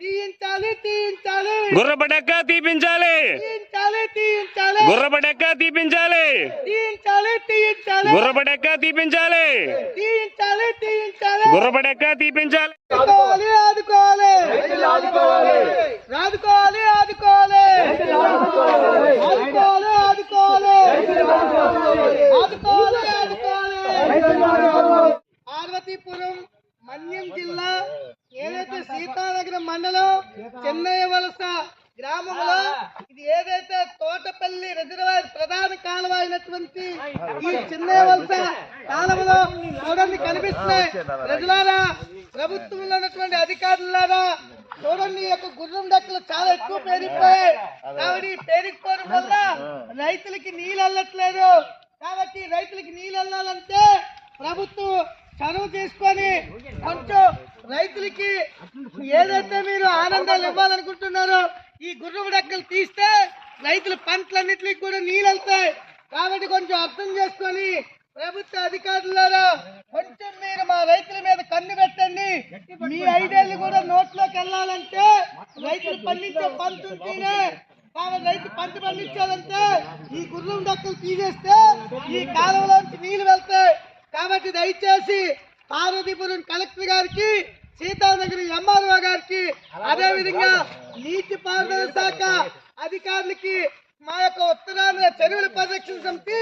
తీయించాలి తీయించాలి గుర్రపడెక్క తీపించాలి తీయించాలి తీయించాలి గుర్రపడెక్క తీపించాలి తీయించాలి తీయించాలి గుర్రపడెక్క తీపించాలి తీయించాలి తీయించాలి గుర్రపడెక్క తీపించాలి ఆదుకోవాలి ఆదుకోవాలి ఆదుకోవాలి ఆదుకోవాలి ఆదుకోవాలి ఆదుకోవాలి ఆదుకోవాలి పార్వతీపురం మన్యం జిల్లా ఏదైతే సీతానగరం మండలం చెన్నై వలస గ్రామంలో ఇది ఏదైతే తోటపల్లి రిజర్వాయర్ ప్రధాన కాలువ అయినటువంటి ఈ చెన్నై వలస కాలువలో చూడండి కనిపిస్తున్నాయి. ప్రజలారా, ప్రభుత్వంలో ఉన్నటువంటి అధికారులారా చూడండి, ఈ యొక్క గుర్రం డెక్కలు చాలా ఎక్కువ పెరిగిపోయాయి. కాబట్టి పెరిగిపోవడం వల్ల రైతులకి నీళ్ళు వెళ్ళట్లేదు. కాబట్టి రైతులకి నీళ్ళు వెళ్ళాలంటే ప్రభుత్వం చనువు తీసుకొని కొంచెం రైతులకి ఏదైతే మీరు ఆనందాలు ఇవ్వాలనుకుంటున్నారో ఈ గుర్రం డెక్కలు తీస్తే రైతుల పంటలన్నింటికి కూడా నీళ్ళు వెళ్తాయి. కాబట్టి కొంచెం అర్థం చేసుకొని ప్రభుత్వ అధికారులారా కొంచెం మీరు మా రైతుల మీద కన్ను పెట్టండి. మీ 5 ఏళ్ళు కూడా నోట్లోకి వెళ్ళాలంటే రైతులు పండించే పంట ఉంటేనే. కాబట్టి రైతు పంట పండించాలంటే ఈ గుర్రం డెక్కలు తీసేస్తే ఈ కాలువలోంచి నీళ్లు వెళ్తాయి. కాబట్టి దయచేసి పార్వతీపురం కలెక్టర్ గారికి, సీతానగరి ఎంఆర్ఓ గారికి, అదేవిధంగా నీటిపారుదల శాఖ అధికారులకి, మా యొక్క ఉత్తరాంధ్ర చెరువుల పరిరక్షణ సమితి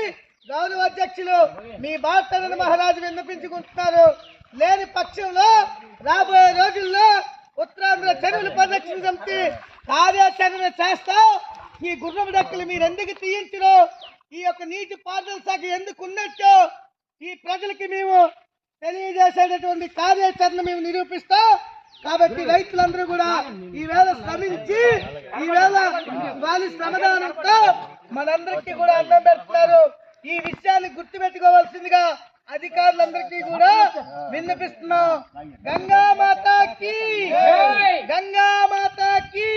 గౌరవ అధ్యక్షులు మీ భారత మహారాజు విన్నపించుకుంటున్నారు. లేని పక్షంలో రాబోయే రోజుల్లో ఉత్తరాంధ్ర చెరువుల పరిరక్షణ సమితి కార్యాచరణ చేస్తాం. ఈ గుర్రం డెక్కలు మీరు ఎందుకు తీయించరు, ఈ యొక్క నీటి పారుదల శాఖ ఎందుకు ఉన్నట్టు ఈ ప్రజలకి మేము తెలియజేసేటటువంటి కార్యాచరణ మేము నిరూపిస్తాం. కాబట్టి రైతులందరూ కూడా ఈవేళ శ్రమించి ఈవేళ వాళ్ళ శ్రమదానంతో మనందరికీ కూడా అన్నం పెడుతున్నారు. ఈ విషయాన్ని గుర్తుపెట్టుకోవాల్సిందిగా అధికారులందరికీ కూడా విన్నపిస్తున్నాం. గంగా మాతాకి, గంగా మాతాకి.